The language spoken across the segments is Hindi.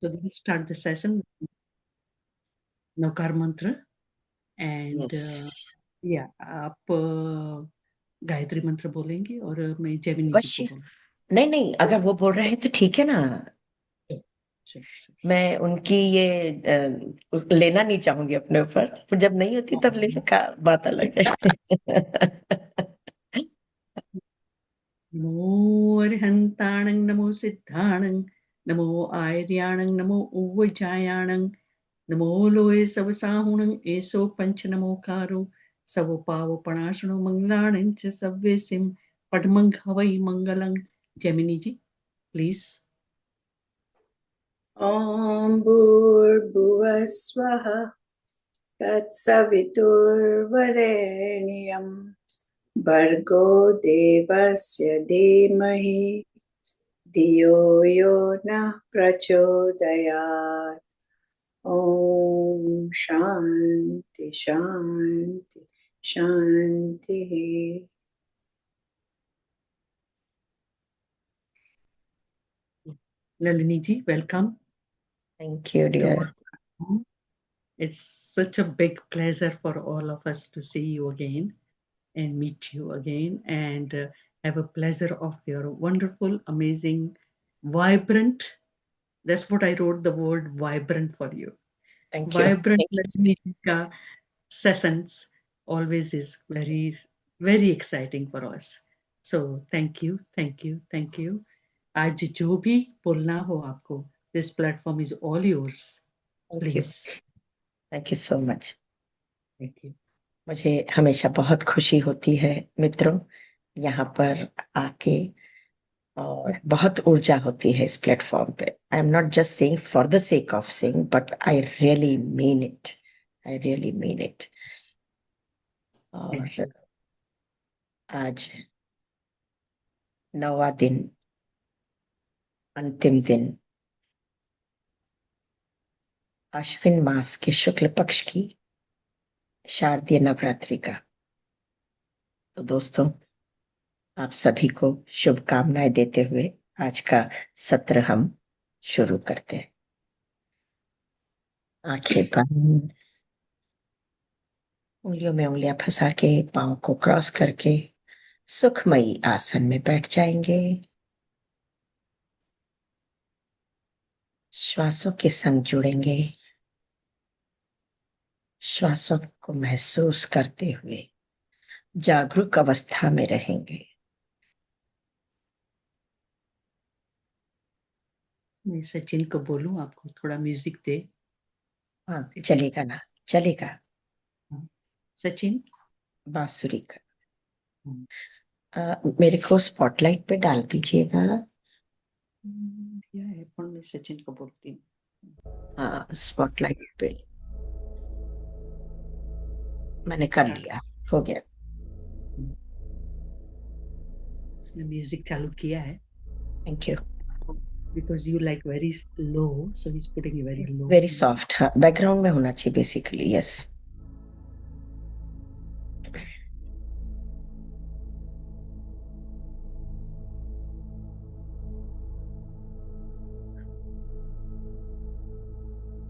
So we'll start the session with Navkar मंत्र एंड यस या आप गायत्री मंत्र बोलेंगे और मैं जैमिनी जी को अवश्य। बोलूंगी। नहीं नहीं, अगर वो बोल रहे हैं तो ठीक है ना। Sure, sure, sure. मैं उनकी ये लेना नहीं चाहूंगी अपने ऊपर। जब नहीं होती तब लेने का बात अलग है। नमो अरिहन्ताणं नमो सिद्धाणं नमो आर्याणं नमो उव्वजायाणं नमो लोये सवसाहुणं एषो पंच नमोकारो सवो पावो पणाशुणो मंगलाणं च सव्येसिं पद्मं हवै मंगलं जेमिनी जी प्लीज। ॐ भूर्भुवः स्वः तत्सवितुर्वरेण्यं भर्गो देवस्य धीमहि धियो यो नः प्रचोदयात्। ॐ शान्ति शान्ति शान्तिः। Nalini ji, welcome thank you to dear. our platform. It's such a big pleasure for all of us to see you again and meet you again and have a pleasure of your wonderful, amazing, vibrant. That's what I wrote the word vibrant for you. Thank you. Vibrant Lakshmi ji ka sessions always is very, very exciting for us. So thank you, thank you, thank you. आज जो भी बोलना हो आपको, this platform is all yours. Thank you. Please. Thank you so much. Thank you. मुझे हमेशा बहुत खुशी होती है मित्रों यहाँ पर आके, और बहुत ऊर्जा होती है इस प्लेटफॉर्म पे। I am not just saying for the sake of saying, but I really mean it. I really mean it. और आज 9वां दिन, अंतिम दिन अश्विन मास के शुक्ल पक्ष की शारदीय नवरात्रि का। तो दोस्तों, आप सभी को शुभकामनाएं देते हुए आज का सत्र हम शुरू करते हैं। आंखें बंद, उंगलियों में उंगलियां फंसा के, पांव को क्रॉस करके सुखमयी आसन में बैठ जाएंगे। श्वासों के संग जुड़ेंगे। श्वासों को महसूस करते हुए जागरूक अवस्था में रहेंगे। मैं सचिन को बोलूं आपको थोड़ा म्यूजिक दे। हाँ, चलेगा ना, चलेगा। सचिन बांसुरी का मेरे को स्पॉटलाइट पे डाल दीजिएगा। क्या है, पर मैं सचिन को बोलती हूँ। हाँ, स्पॉटलाइट पे मैंने कर लिया, हो गया। उसने म्यूजिक चालू किया है। Thank you. Because you like very low, so he's putting a very low very music. Soft, हाँ, बैकग्राउंड में होना चाहिए बेसिकली। यस।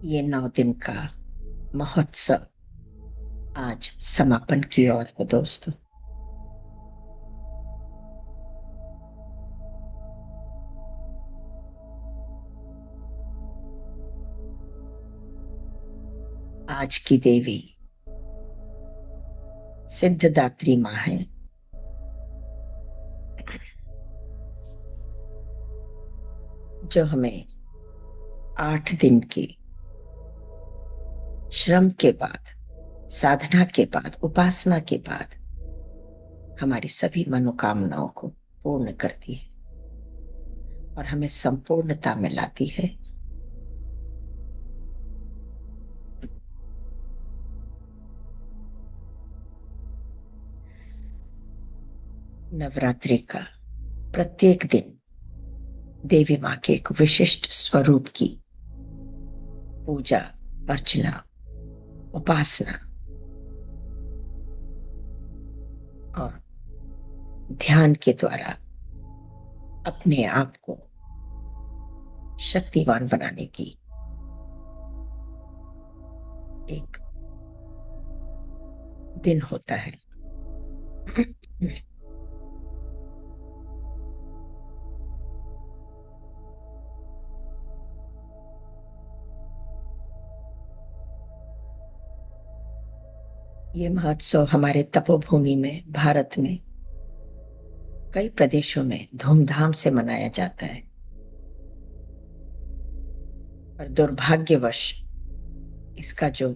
ये 9 दिन का महोत्सव आज समापन की ओर है दोस्तों। आज की देवी सिद्धदात्री माँ है। जो हमें 8 दिन की श्रम के बाद, साधना के बाद, उपासना के बाद हमारी सभी मनोकामनाओं को पूर्ण करती है और हमें संपूर्णता में लाती है। नवरात्रि का प्रत्येक दिन देवी माँ के एक विशिष्ट स्वरूप की पूजा, अर्चना, उपासना और ध्यान के द्वारा अपने आप को शक्तिवान बनाने की एक दिन होता है। ये महोत्सव हमारे तपोभूमि में, भारत में कई प्रदेशों में धूमधाम से मनाया जाता है। पर दुर्भाग्यवश इसका जो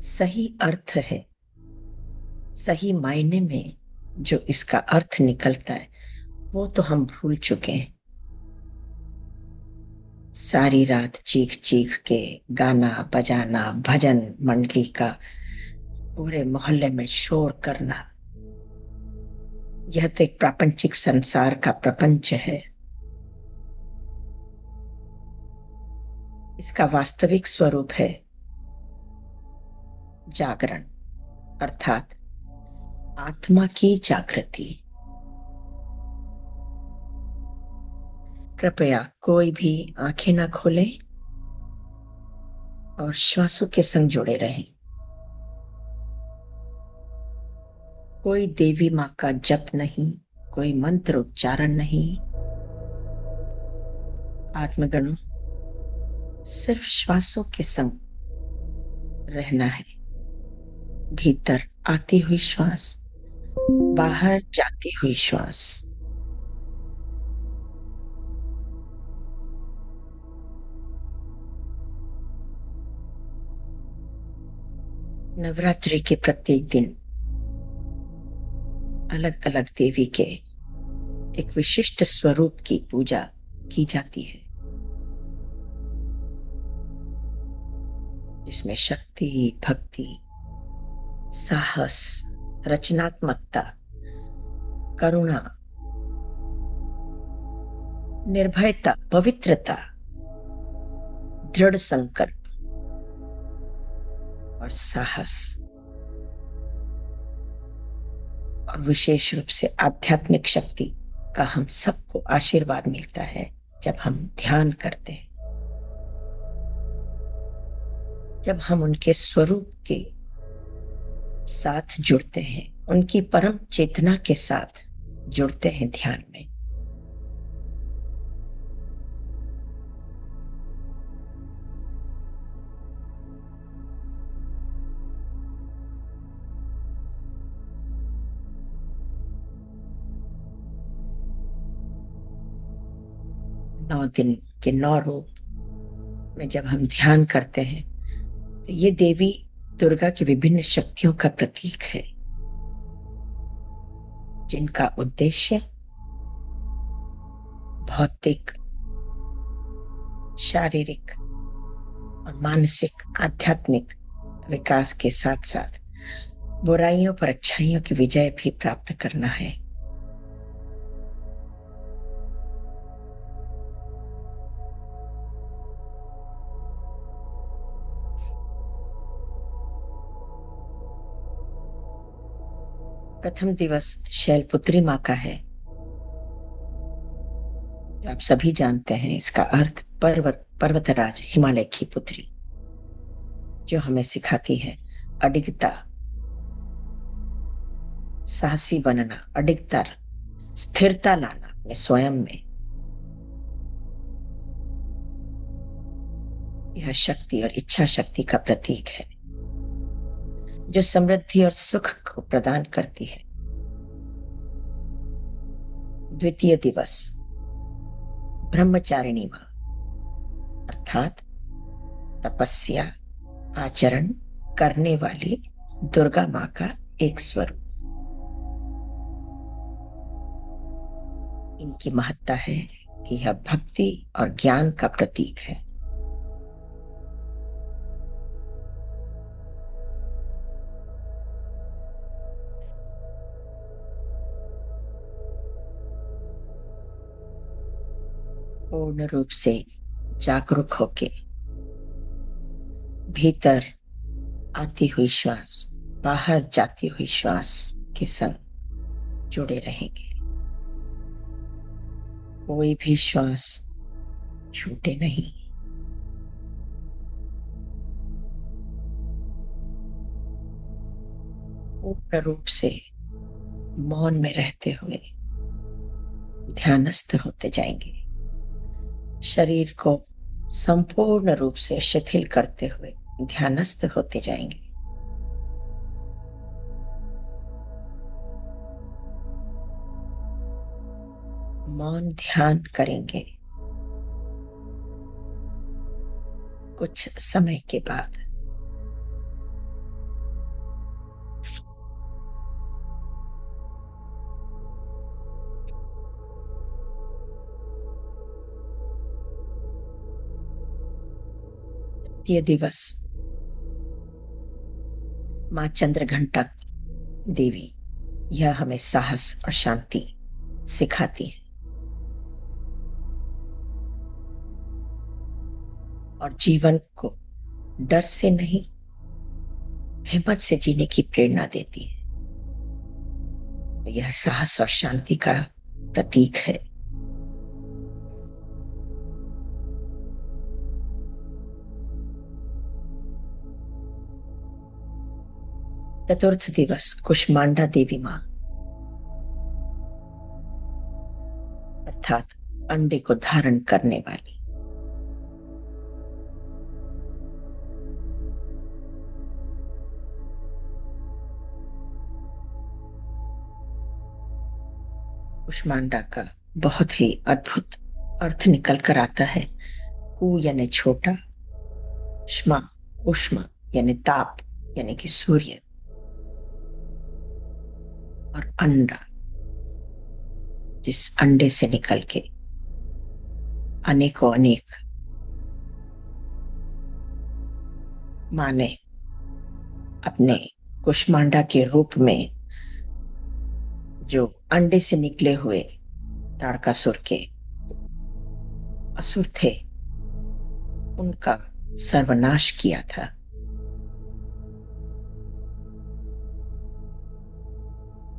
सही अर्थ है, सही मायने में जो इसका अर्थ निकलता है, वो तो हम भूल चुके हैं। सारी रात चीख चीख के गाना बजाना, भजन मंडली का पूरे मोहल्ले में शोर करना, यह तो एक प्रापंचिक संसार का प्रपंच है। इसका वास्तविक स्वरूप है जागरण, अर्थात आत्मा की जागृति। कृपया कोई भी आंखें ना खोले और श्वासों के संग जुड़े रहें। कोई देवी मां का जप नहीं, कोई मंत्र उच्चारण नहीं। आत्मगणों, सिर्फ श्वासों के संग रहना है। भीतर आती हुई श्वास, बाहर जाती हुई श्वास। नवरात्रि के प्रत्येक दिन अलग अलग देवी के एक विशिष्ट स्वरूप की पूजा की जाती है, जिसमें शक्ति, भक्ति, साहस, रचनात्मकता, करुणा, निर्भयता, पवित्रता, दृढ़ संकल्प और साहस, और विशेष रूप से आध्यात्मिक शक्ति का हम सबको आशीर्वाद मिलता है जब हम ध्यान करते हैं, जब हम उनके स्वरूप के साथ जुड़ते हैं, उनकी परम चेतना के साथ जुड़ते हैं ध्यान में। नौ दिन के 9 रूप में जब हम ध्यान करते हैं तो ये देवी दुर्गा की विभिन्न शक्तियों का प्रतीक है, जिनका उद्देश्य भौतिक, शारीरिक और मानसिक, आध्यात्मिक विकास के साथ साथ बुराइयों पर अच्छाइयों की विजय भी प्राप्त करना है। प्रथम दिवस शैलपुत्री मां का है, जो आप सभी जानते हैं। इसका अर्थ पर्वतराज, हिमालय की पुत्री, जो हमें सिखाती है अडिगता, साहसी बनना, अडिगता, स्थिरता लाना अपने स्वयं में। यह शक्ति और इच्छा शक्ति का प्रतीक है, जो समृद्धि और सुख को प्रदान करती है। द्वितीय दिवस ब्रह्मचारिणी मां, अर्थात तपस्या आचरण करने वाली दुर्गा मां का एक स्वरूप। इनकी महत्ता है कि यह भक्ति और ज्ञान का प्रतीक है। पूर्ण रूप से जागरूक होके भीतर आती हुई श्वास, बाहर जाती हुई श्वास के संग जुड़े रहेंगे। कोई भी श्वास छूटे नहीं। पूर्ण रूप से मौन में रहते हुए ध्यानस्थ होते जाएंगे। शरीर को संपूर्ण रूप से शिथिल करते हुए ध्यानस्थ होते जाएंगे। मौन ध्यान करेंगे। कुछ समय के बाद ये दिवस माँ चंद्रघंटा देवी यह हमें साहस और शांति सिखाती है और जीवन को डर से नहीं, हिम्मत से जीने की प्रेरणा देती है। यह साहस और शांति का प्रतीक है। चतुर्थ दिवस कुष्मांडा देवी माँ अर्थात अंडे को धारण करने वाली। कुष्मांडा का बहुत ही अद्भुत अर्थ निकल कर आता है। कु यानी छोटा, श्मा उष्मा यानी ताप यानी कि सूर्य, और अंडा जिस अंडे से निकल के अनेकों अनेक माँ ने अपने कुष्मांडा के रूप में जो अंडे से निकले हुए ताड़कासुर के असुर थे उनका सर्वनाश किया था।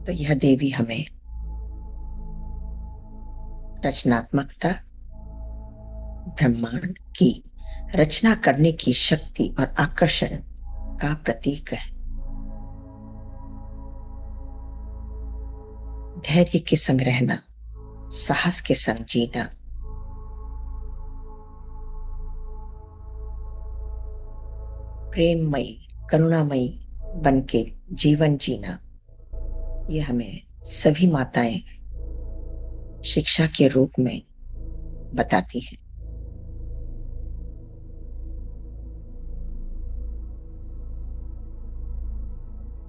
तो यह देवी हमें रचनात्मकता, ब्रह्मांड की रचना करने की शक्ति और आकर्षण का प्रतीक है। धैर्य के संग रहना, साहस के संग जीना, प्रेममयी करुणामयी बन के जीवन जीना, ये हमें सभी माताएं शिक्षा के रूप में बताती हैं।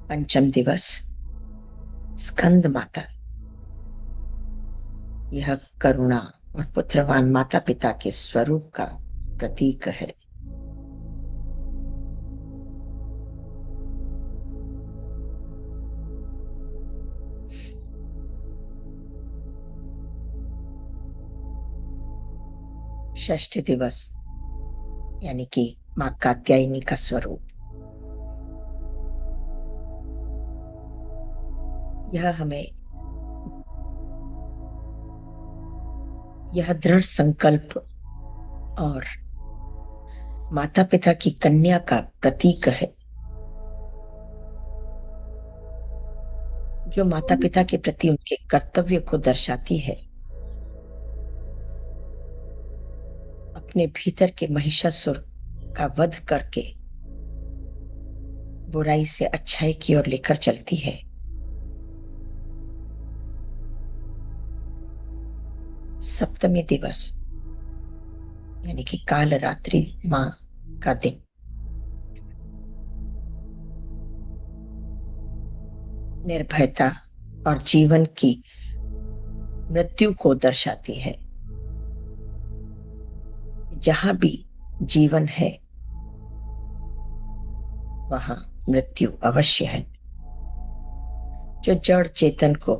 पंचम दिवस स्कंद माता, यह करुणा और पुत्रवान माता पिता के स्वरूप का प्रतीक है। षष्ठ दिवस यानी कि मां कात्यायनी का स्वरूप, यह हमें यह दृढ़ संकल्प और माता पिता की कन्या का प्रतीक है, जो माता पिता के प्रति उनके कर्तव्य को दर्शाती है। अपने भीतर के महिषासुर का वध करके बुराई से अच्छाई की ओर लेकर चलती है। सप्तमी दिवस यानी कि काल रात्रि मां का दिन, निर्भयता और जीवन की मृत्यु को दर्शाती है। जहां भी जीवन है वहां मृत्यु अवश्य है, जो जड़ चेतन को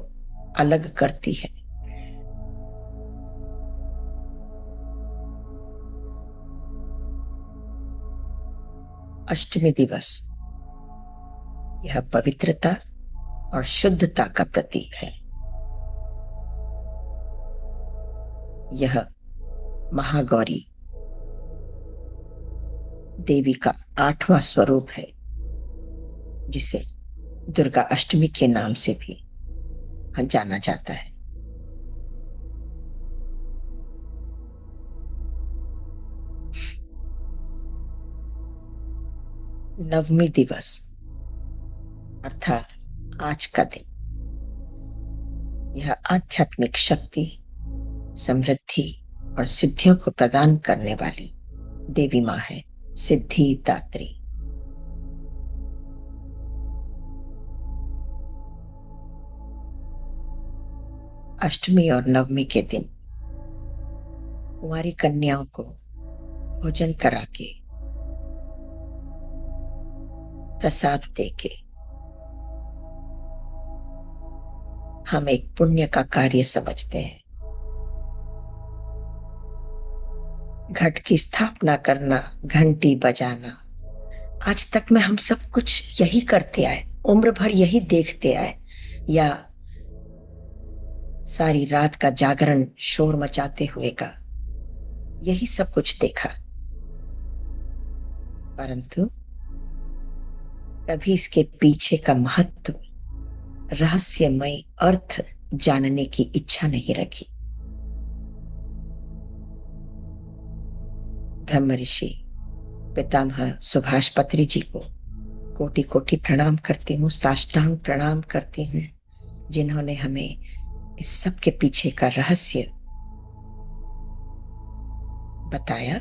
अलग करती है। अष्टमी दिवस यह पवित्रता और शुद्धता का प्रतीक है। यह महागौरी देवी का 8वां स्वरूप है, जिसे दुर्गा अष्टमी के नाम से भी जाना जाता है। नवमी दिवस अर्थात आज का दिन, यह आध्यात्मिक शक्ति, समृद्धि और सिद्धियों को प्रदान करने वाली देवी माँ है, सिद्धि दात्री। अष्टमी और नवमी के दिन कुंवारी कन्याओं को भोजन करा के, प्रसाद देके हम एक पुण्य का कार्य समझते हैं। घट की स्थापना करना, घंटी बजाना, आज तक में हम सब कुछ यही करते आए, उम्र भर यही देखते आए, या सारी रात का जागरण शोर मचाते हुए का यही सब कुछ देखा, परंतु कभी इसके पीछे का महत्व, रहस्यमय अर्थ जानने की इच्छा नहीं रखी। ब्रह्म ऋषि पितामह सुभाष पत्री जी को कोटि कोटि प्रणाम करती हूँ, साष्टांग प्रणाम करती हूँ, जिन्होंने हमें इस सब के पीछे का रहस्य बताया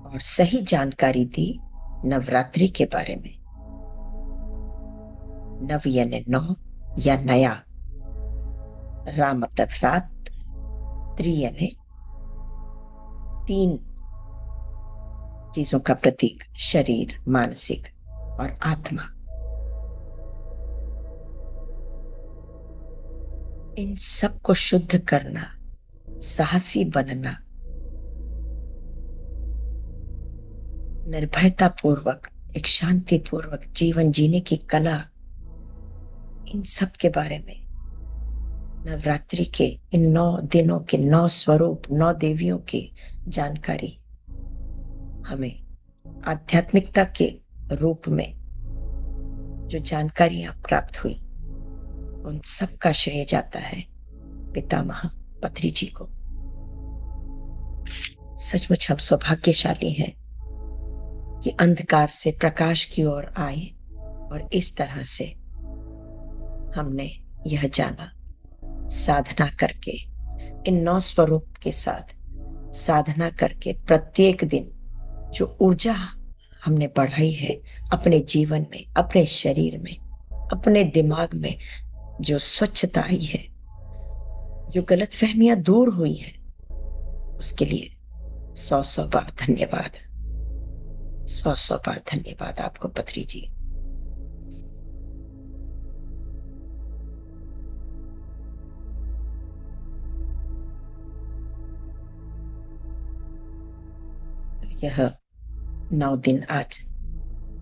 और सही जानकारी दी नवरात्रि के बारे में। नव यानी 9 या नया, रा मतलब रात, त्रि यानी 3 चीजों का प्रतीक, शरीर, मानसिक और आत्मा। इन सब को शुद्ध करना, साहसी बनना, निर्भयता पूर्वक एक शांतिपूर्वक जीवन जीने की कला, इन सब के बारे में नवरात्रि के इन 9 दिनों के 9 स्वरूप, 9 देवियों की जानकारी हमें आध्यात्मिकता के रूप में जो जानकारियां प्राप्त हुई, उन सब का श्रेय जाता है पितामह पत्री जी को। सचमुच हम सौभाग्यशाली हैं कि अंधकार से प्रकाश की ओर आए और इस तरह से हमने यह जाना, साधना करके इन 9 स्वरूप के साथ साधना करके प्रत्येक दिन जो ऊर्जा हमने बढ़ाई है अपने जीवन में, अपने शरीर में, अपने दिमाग में, जो स्वच्छता आई है, जो गलतफहमियां दूर हुई है, उसके लिए 100 बार धन्यवाद, 100 बार धन्यवाद आपको पत्री जी। यह 9 दिन आज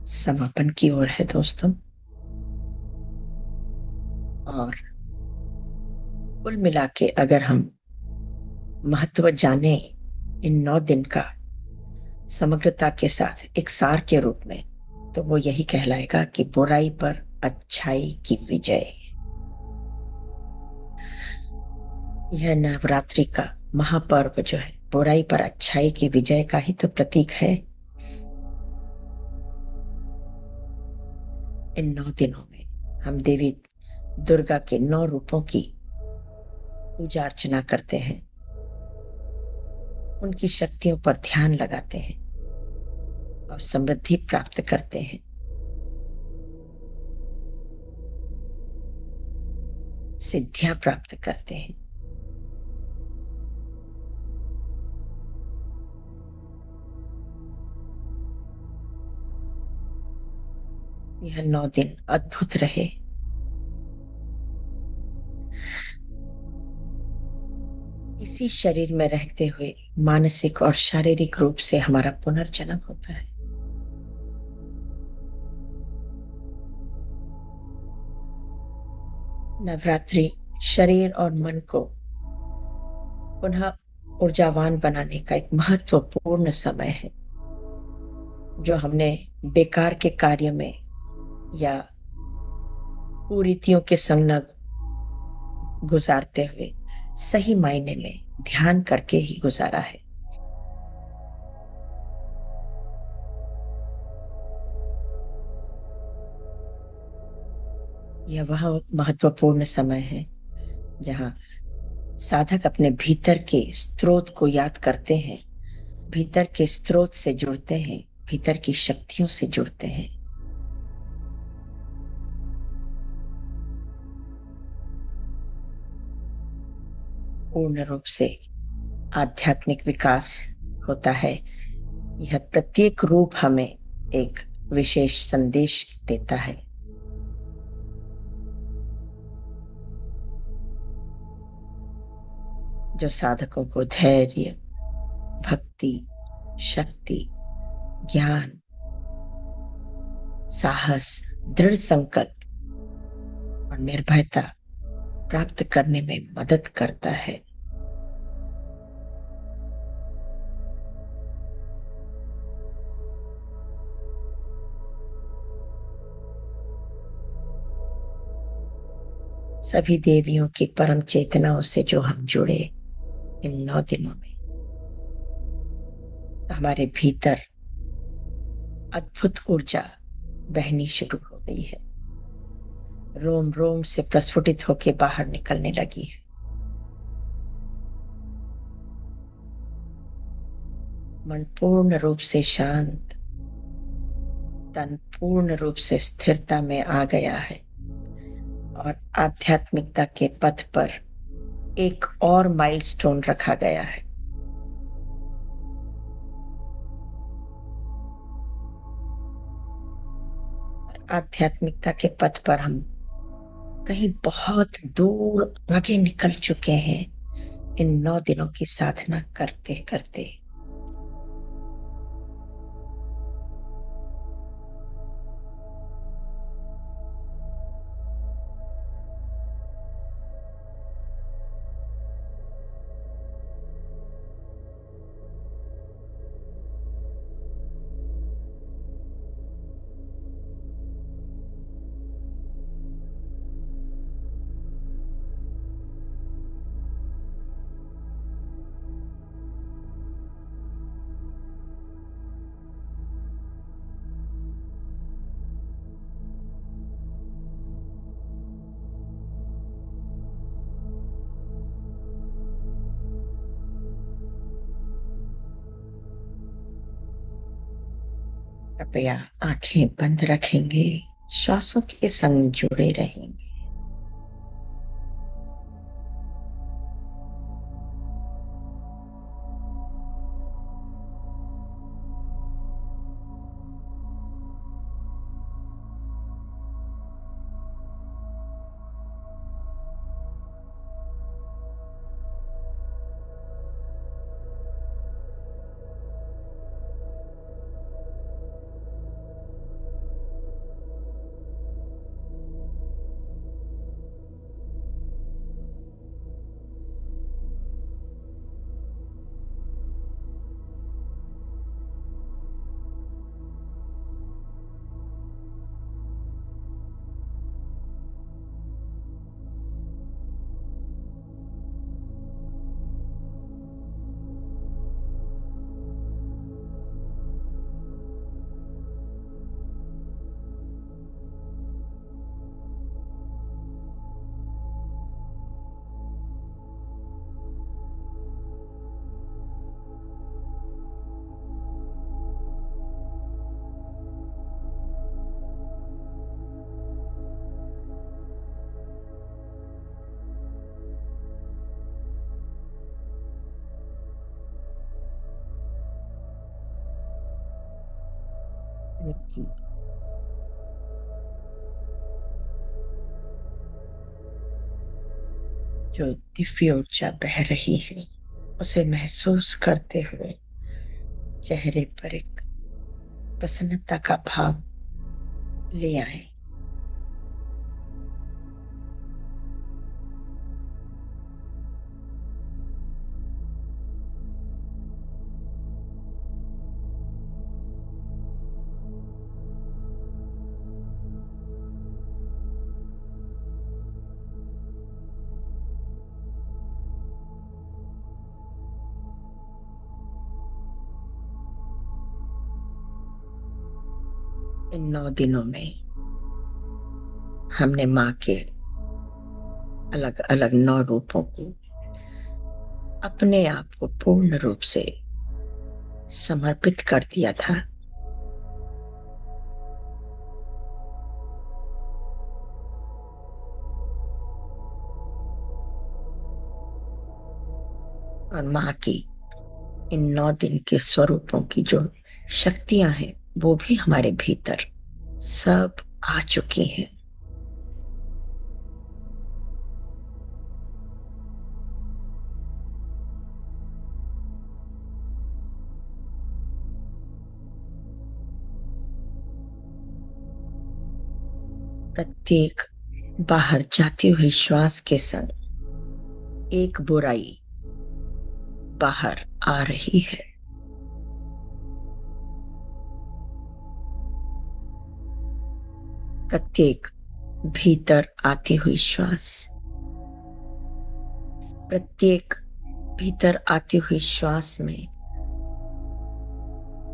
समापन की ओर है दोस्तों, और कुल मिला के अगर हम महत्व जाने इन 9 दिन का समग्रता के साथ एक सार के रूप में, तो वो यही कहलाएगा कि बुराई पर अच्छाई की विजय। यह नवरात्रि का महापर्व जो है, बुराई पर अच्छाई की विजय का ही तो प्रतीक है। इन 9 दिनों में हम देवी दुर्गा के 9 रूपों की पूजा अर्चना करते हैं, उनकी शक्तियों पर ध्यान लगाते हैं और समृद्धि प्राप्त करते हैं। सिद्धियां प्राप्त करते हैं। यह 9 दिन अद्भुत रहे। इसी शरीर में रहते हुए मानसिक और शारीरिक रूप से हमारा पुनर्जन्म होता है। नवरात्रि शरीर और मन को पुनः ऊर्जावान बनाने का एक महत्वपूर्ण समय है, जो हमने बेकार के कार्य में या कुरीतियों के संग न गुजारते हुए सही मायने में ध्यान करके ही गुजारा है। यह वह महत्वपूर्ण समय है जहाँ साधक अपने भीतर के स्रोत को याद करते हैं, भीतर के स्रोत से जुड़ते हैं, भीतर की शक्तियों से जुड़ते हैं। पूर्ण रूप से आध्यात्मिक विकास होता है। यह प्रत्येक रूप हमें एक विशेष संदेश देता है। जो साधकों को धैर्य, भक्ति, शक्ति, ज्ञान, साहस, दृढ़ संकल्प और निर्भयता प्राप्त करने में मदद करता है। सभी देवियों की परम चेतनाओं से जो हम जुड़े इन 9 दिनों में, हमारे भीतर अद्भुत ऊर्जा बहनी शुरू हो गई है, रोम रोम से प्रस्फुटित होकर बाहर निकलने लगी है। मन पूर्ण रूप से शांत, तन पूर्ण रूप से स्थिरता में आ गया है और आध्यात्मिकता के पथ पर एक और माइलस्टोन रखा गया है। आध्यात्मिकता के पथ पर हम कहीं बहुत दूर आगे निकल चुके हैं इन 9 दिनों की साधना करते करते। कृपया आंखें बंद रखेंगे, श्वासों के संग जुड़े रहेंगे। जो दिव्य ऊर्जा बह रही है उसे महसूस करते हुए चेहरे पर एक प्रसन्नता का भाव ले आए। इन 9 दिनों में हमने माँ के अलग अलग 9 रूपों को अपने आप को पूर्ण रूप से समर्पित कर दिया था। और माँ की इन 9 दिन के स्वरूपों की जो शक्तियां हैं वो भी हमारे भीतर सब आ चुकी हैं। प्रत्येक बाहर जाती हुई श्वास के संग एक बुराई बाहर आ रही है। प्रत्येक भीतर आती हुई श्वास, प्रत्येक भीतर आती हुई श्वास में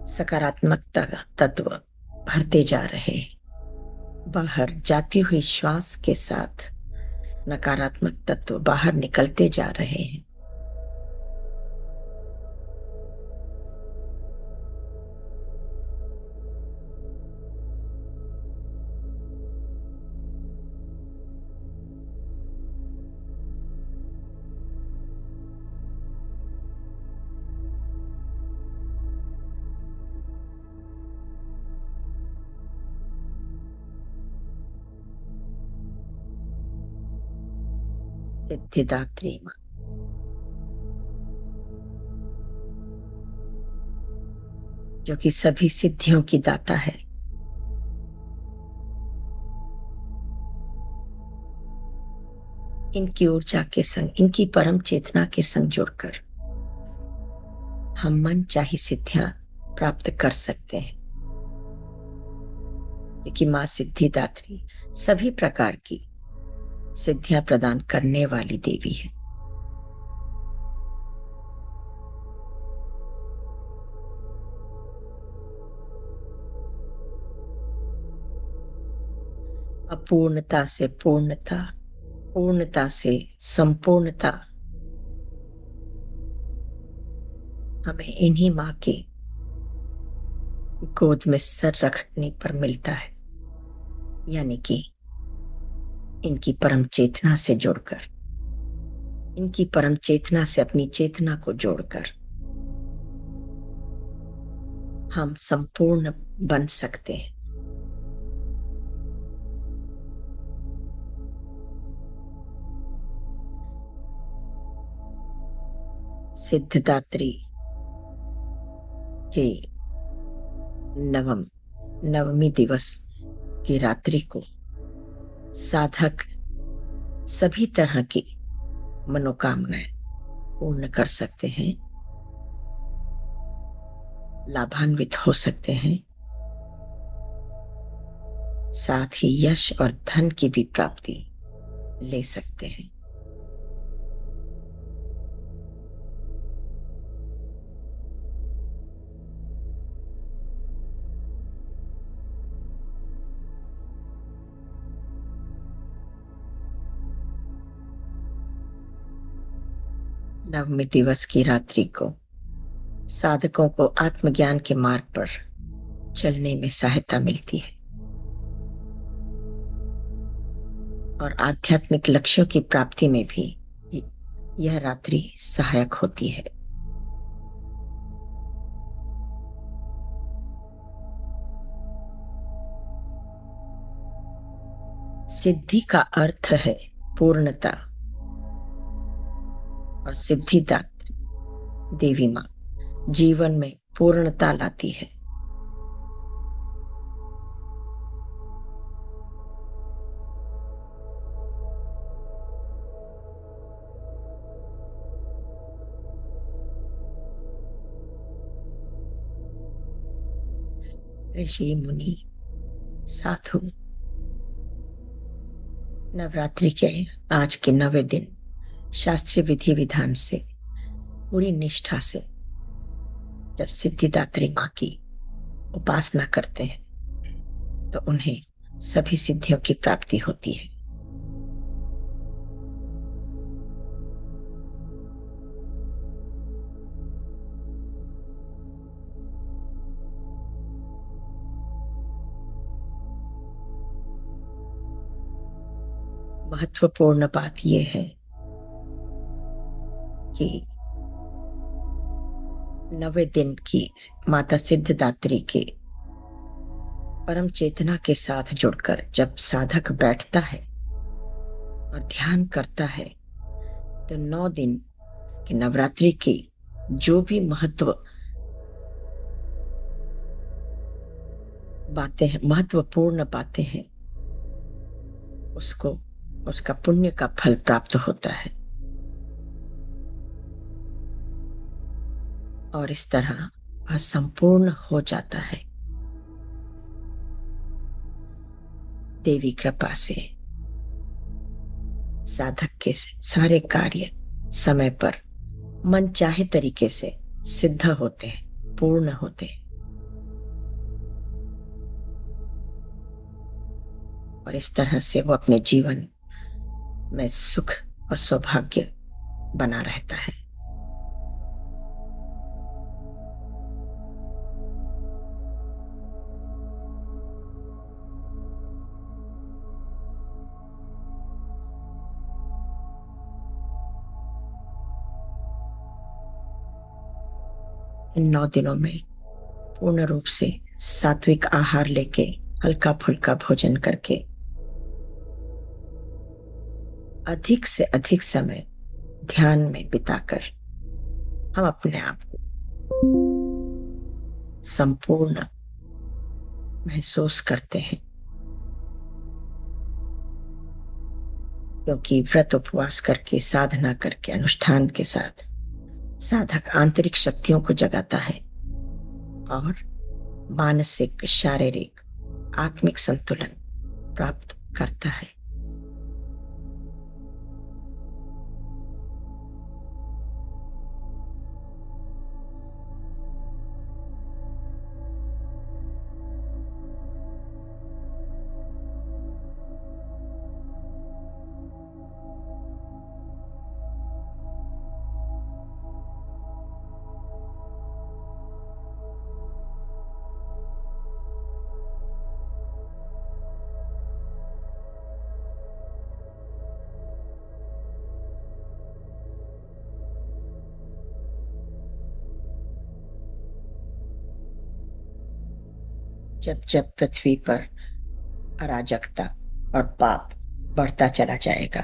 सकारात्मकता का तत्व भरते जा रहे हैं। बाहर जाती हुई श्वास के साथ नकारात्मक तत्व बाहर निकलते जा रहे हैं। सिद्धिदात्री माँ, जो कि सभी सिद्धियों की दाता है, इनकी ऊर्जा के संग, इनकी परम चेतना के संग जुड़कर हम मन चाही सिद्धियां प्राप्त कर सकते हैं। क्योंकि माँ सिद्धिदात्री सभी प्रकार की सिद्धियां प्रदान करने वाली देवी है। अपूर्णता से पूर्णता, पूर्णता से संपूर्णता हमें इन्हीं माँ की गोद में सर रखने पर मिलता है। यानी कि इनकी परम चेतना से जुड़कर, इनकी परम चेतना से अपनी चेतना को जोड़कर हम संपूर्ण बन सकते हैं। सिद्धिदात्री के नवमी दिवस की रात्रि को साधक सभी तरह की मनोकामनाएं पूर्ण कर सकते हैं, लाभान्वित हो सकते हैं, साथ ही यश और धन की भी प्राप्ति ले सकते हैं। नवमी दिवस की रात्रि को साधकों को आत्मज्ञान के मार्ग पर चलने में सहायता मिलती है और आध्यात्मिक लक्ष्यों की प्राप्ति में भी यह रात्रि सहायक होती है। सिद्धि का अर्थ है पूर्णता, और सिद्धिदात्री देवी माँ जीवन में पूर्णता लाती है। ऋषि मुनि साधु नवरात्रि के आज के 9वें दिन शास्त्रीय विधि विधान से पूरी निष्ठा से जब सिद्धिदात्री माँ की उपासना करते हैं तो उन्हें सभी सिद्धियों की प्राप्ति होती है। महत्वपूर्ण बात यह है कि 9वें दिन की माता सिद्धिदात्री के परम चेतना के साथ जुड़कर जब साधक बैठता है और ध्यान करता है, तो 9 दिन की नवरात्रि की जो भी महत्वपूर्ण बातें हैं, उसको उसका पुण्य का फल प्राप्त होता है। और इस तरह वह संपूर्ण हो जाता है देवी कृपा से। साधक के सारे कार्य समय पर मन चाहे तरीके से सिद्ध होते हैं, पूर्ण होते हैं। और इस तरह से वो अपने जीवन में सुख और सौभाग्य बना रहता है। इन 9 दिनों में पूर्ण रूप से सात्विक आहार लेके, हल्का फुल्का भोजन करके, अधिक से अधिक समय ध्यान में बिताकर हम अपने आप को संपूर्ण महसूस करते हैं। क्योंकि व्रत उपवास करके, साधना करके, अनुष्ठान के साथ साधक आंतरिक शक्तियों को जगाता है और मानसिक, शारीरिक, आत्मिक संतुलन प्राप्त करता है। जब जब पृथ्वी पर अराजकता और पाप बढ़ता चला जाएगा,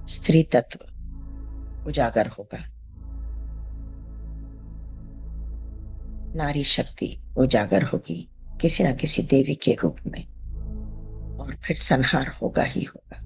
स्त्री तत्व उजागर होगा, नारी शक्ति उजागर होगी किसी न किसी देवी के रूप में, और फिर संहार होगा ही होगा।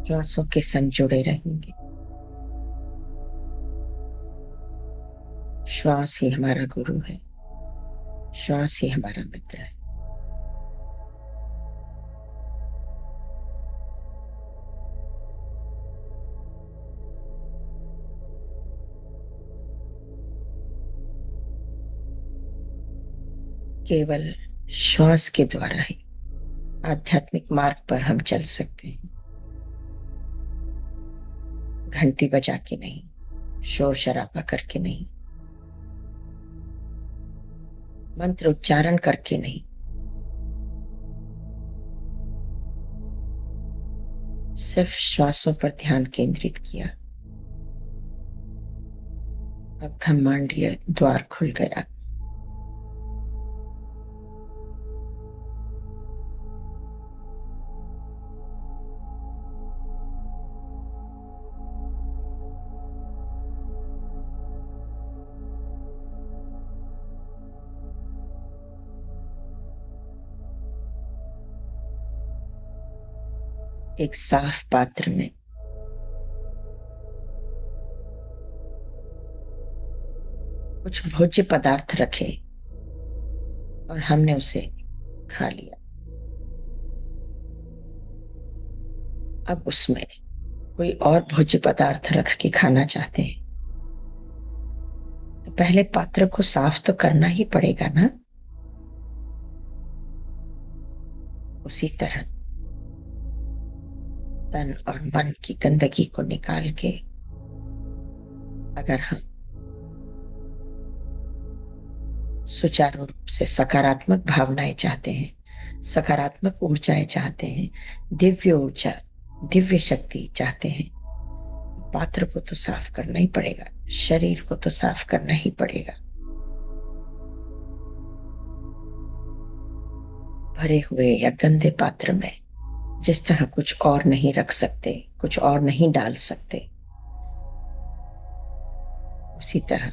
श्वासों के संग जुड़े रहेंगे। श्वास ही हमारा गुरु है, श्वास ही हमारा मित्र है। केवल श्वास के द्वारा ही आध्यात्मिक मार्ग पर हम चल सकते हैं। घंटी बजा के नहीं, शोर शराबा करके नहीं, मंत्र उच्चारण करके नहीं, सिर्फ श्वासों पर ध्यान केंद्रित किया और ब्रह्मांडीय द्वार खुल गया। एक साफ पात्र में कुछ भोज्य पदार्थ रखे और हमने उसे खा लिया। अब उसमें कोई और भोज्य पदार्थ रख के खाना चाहते हैं तो पहले पात्र को साफ तो करना ही पड़ेगा ना। उसी तरह तन और मन की गंदगी को निकाल के अगर हम सुचारू रूप से सकारात्मक भावनाएं चाहते हैं, सकारात्मक ऊर्जाएं चाहते हैं, दिव्य ऊर्जा, दिव्य शक्ति चाहते हैं, पात्र को तो साफ करना ही पड़ेगा, शरीर को तो साफ करना ही पड़ेगा। भरे हुए या गंदे पात्र में जिस तरह कुछ और नहीं रख सकते, कुछ और नहीं डाल सकते, उसी तरह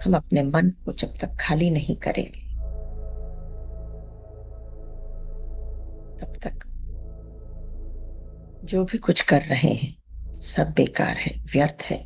हम अपने मन को जब तक खाली नहीं करेंगे तब तक जो भी कुछ कर रहे हैं सब बेकार है, व्यर्थ है।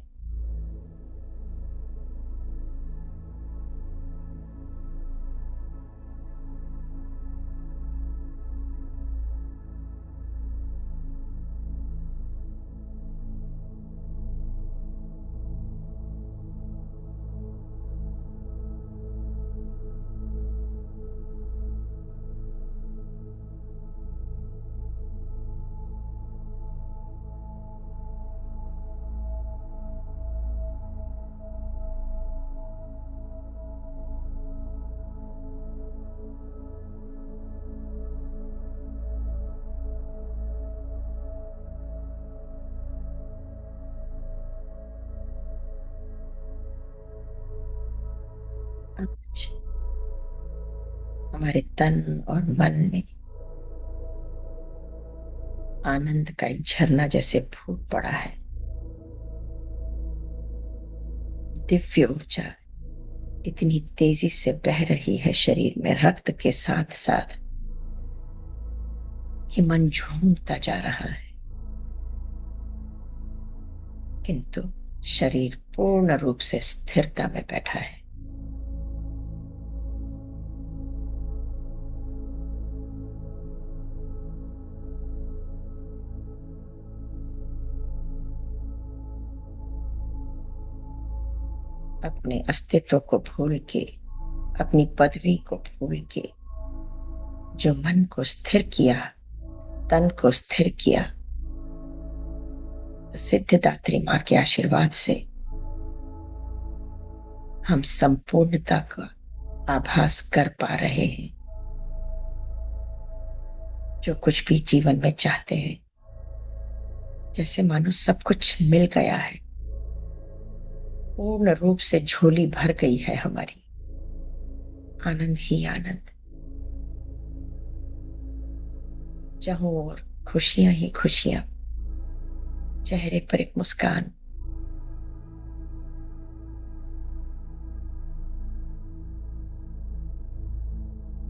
आज हमारे तन और मन में आनंद का एक झरना जैसे फूट पड़ा है। दिव्य ऊर्जा इतनी तेजी से बह रही है शरीर में रक्त के साथ साथ कि मन झूमता जा रहा है, किंतु शरीर पूर्ण रूप से स्थिरता में बैठा है। अपने अस्तित्व को भूल के, अपनी पदवी को भूल के जो मन को स्थिर किया, तन को स्थिर किया, सिद्धिदात्री मां के आशीर्वाद से हम संपूर्णता का आभास कर पा रहे हैं। जो कुछ भी जीवन में चाहते हैं जैसे मानो सब कुछ मिल गया है, पूर्ण रूप से झोली भर गई है हमारी। आनंद ही आनंद, चाहों और खुशियां ही खुशियां, चेहरे पर एक मुस्कान।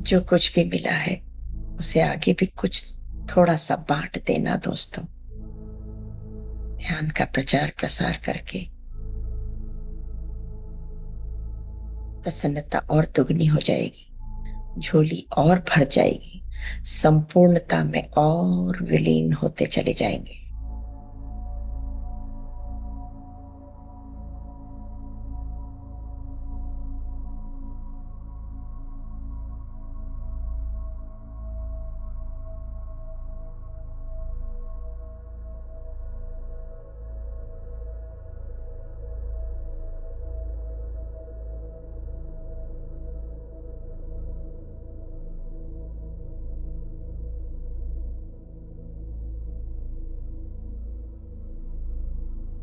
जो कुछ भी मिला है उसे आगे भी कुछ थोड़ा सा बांट देना दोस्तों। ध्यान का प्रचार प्रसार करके प्रसन्नता और दुगनी हो जाएगी, झोली और भर जाएगी, संपूर्णता में और विलीन होते चले जाएंगे।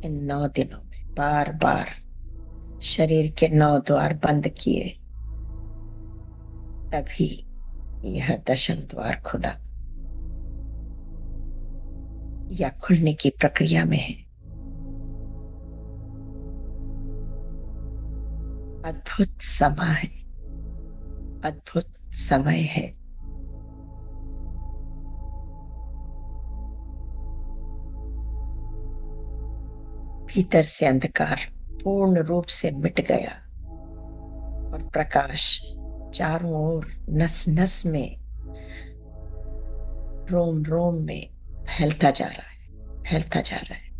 इन 9 दिनों में बार बार शरीर के 9 द्वार बंद किए, तभी यह 10वीं द्वार खुला या खुलने की प्रक्रिया में है। अद्भुत समय है, अद्भुत समय है। भीतर से अंधकार पूर्ण रूप से मिट गया और प्रकाश चारों ओर, नस नस में, रोम रोम में फैलता जा रहा है, फैलता जा रहा है।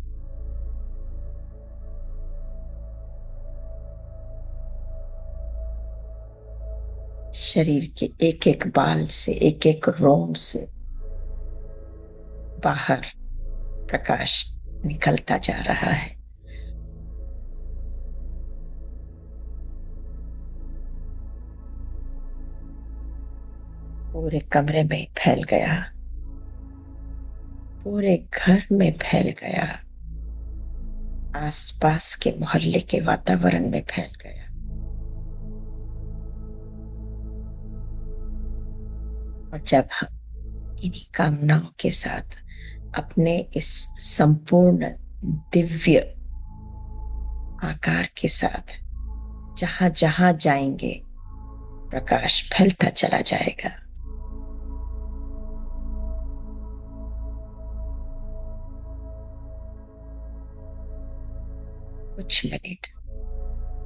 शरीर के एक एक बाल से, एक एक रोम से बाहर प्रकाश निकलता जा रहा है। पूरे कमरे में फैल गया, पूरे घर में फैल गया, आसपास के मोहल्ले के वातावरण में फैल गया। और जब हम इन्हीं कामनाओं के साथ अपने इस संपूर्ण दिव्य आकार के साथ जहां जहां जाएंगे, प्रकाश फैलता चला जाएगा। कुछ मिनट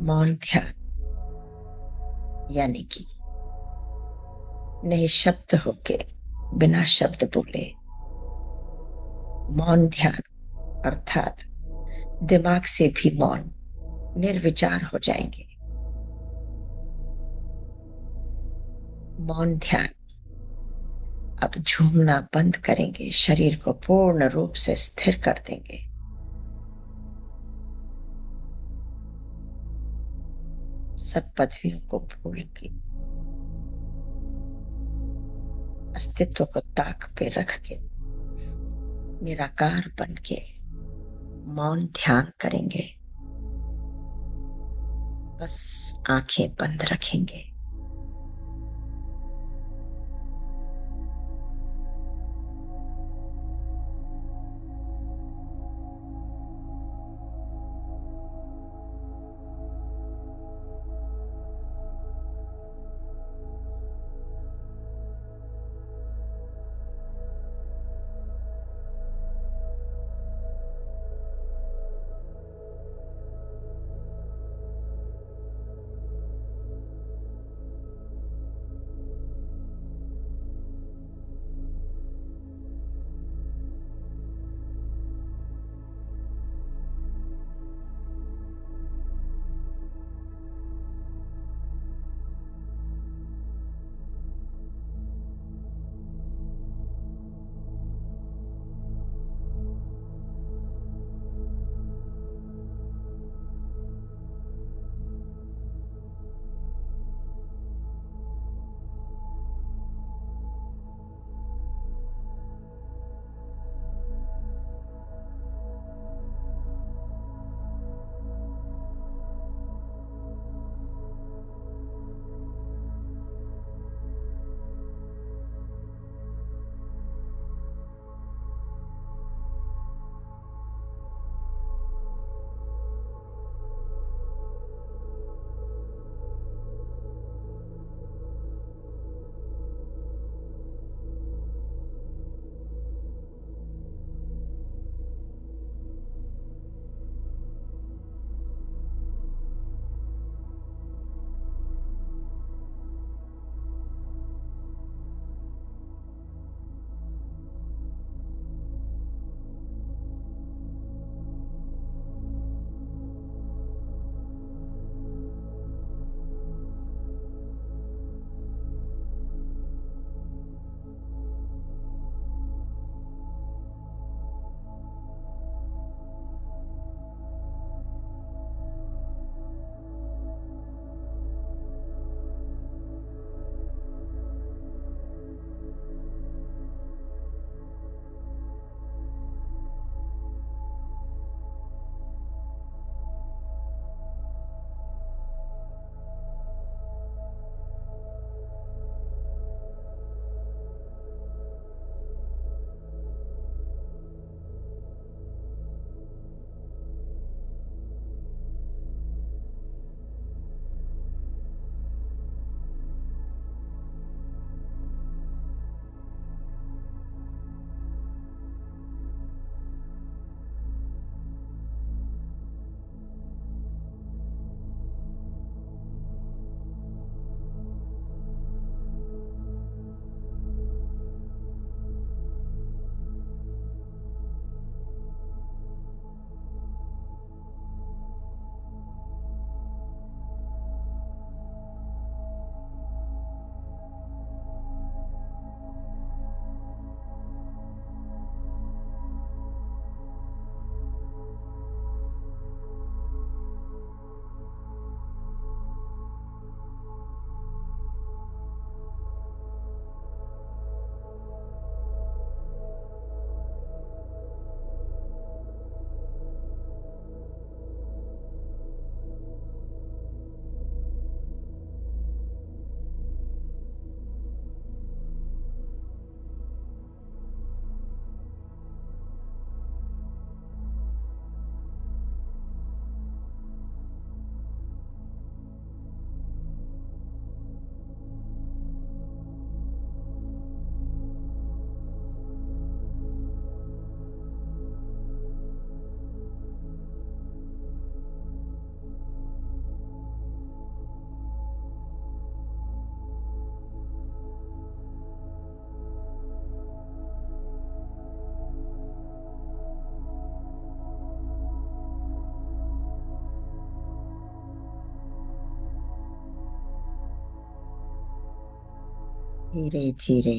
मौन ध्यान, यानी कि निःशब्द होके, बिना शब्द बोले मौन ध्यान, अर्थात दिमाग से भी मौन, निर्विचार हो जाएंगे। मौन ध्यान। अब झूमना बंद करेंगे, शरीर को पूर्ण रूप से स्थिर कर देंगे। सब पदवियों को भूल के, अस्तित्व को ताक पे रख के, निराकार बन के मौन ध्यान करेंगे। बस आंखें बंद रखेंगे। धीरे धीरे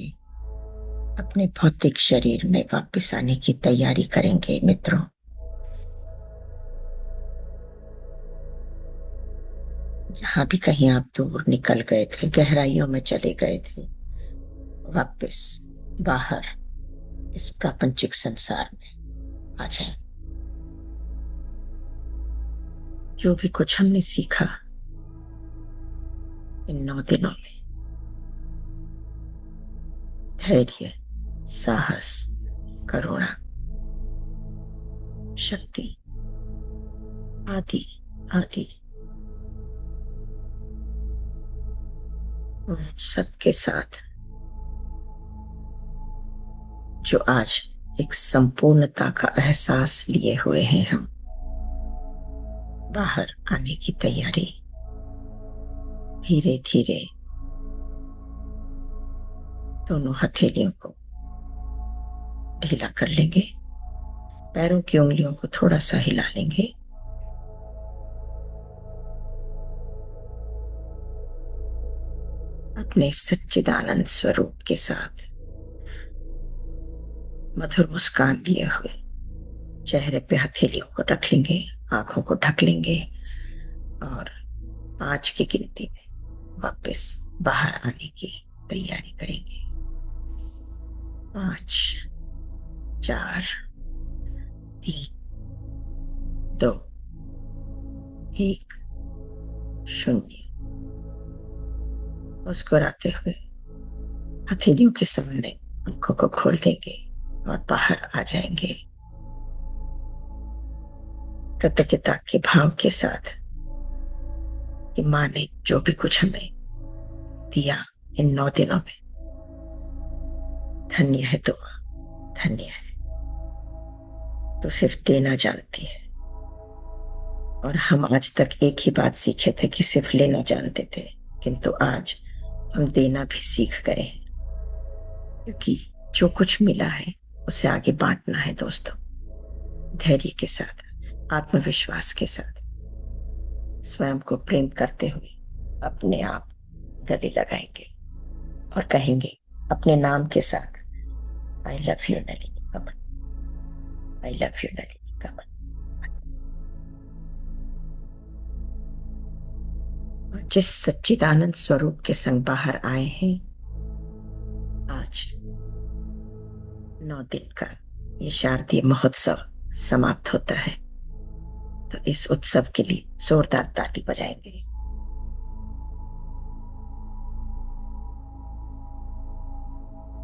अपने भौतिक शरीर में वापस आने की तैयारी करेंगे मित्रों। जहां भी कहीं आप दूर निकल गए थे, गहराइयों में चले गए थे, वापस बाहर इस प्रापंचिक संसार में आ जाए। जो भी कुछ हमने सीखा इन 9 दिनों में, धैर्य, साहस, करुणा, शक्ति आदि आदि, उन सबके साथ जो आज एक संपूर्णता का एहसास लिए हुए हैं, हम बाहर आने की तैयारी धीरे धीरे दोनों हथेलियों को ढीला कर लेंगे, पैरों की उंगलियों को थोड़ा सा हिला लेंगे, अपने सच्चिदानंद स्वरूप के साथ मधुर मुस्कान लिए हुए चेहरे पे हथेलियों को रख लेंगे, आंखों को ढक लेंगे और 5 की गिनती में वापस बाहर आने की तैयारी करेंगे। 5, 4, 3, 2, 1, 0। मुस्कुराते हुए हथेलियों के सामने आंखों को खोल देंगे और बाहर आ जाएंगे, कृतज्ञता के भाव के साथ कि माँ ने जो भी कुछ हमें दिया इन 9 दिनों में, धन्य है तू माँ, धन्य है। तो सिर्फ देना जानती है और हम आज तक एक ही बात सीखे थे कि सिर्फ लेना जानते थे, किंतु आज हम देना भी सीख गए हैं, क्योंकि जो कुछ मिला है उसे आगे बांटना है दोस्तों। धैर्य के साथ, आत्मविश्वास के साथ, स्वयं को प्रेम करते हुए अपने आप गले लगाएंगे और कहेंगे अपने नाम के साथ, I love you Nalini Kamal, I love you Nalini Kamal. और जिस सच्चिदानंद स्वरूप के संग बाहर आए हैं, आज 9 दिन का ये शारदीय महोत्सव समाप्त होता है, तो इस उत्सव के लिए जोरदार ताली बजाएंगे।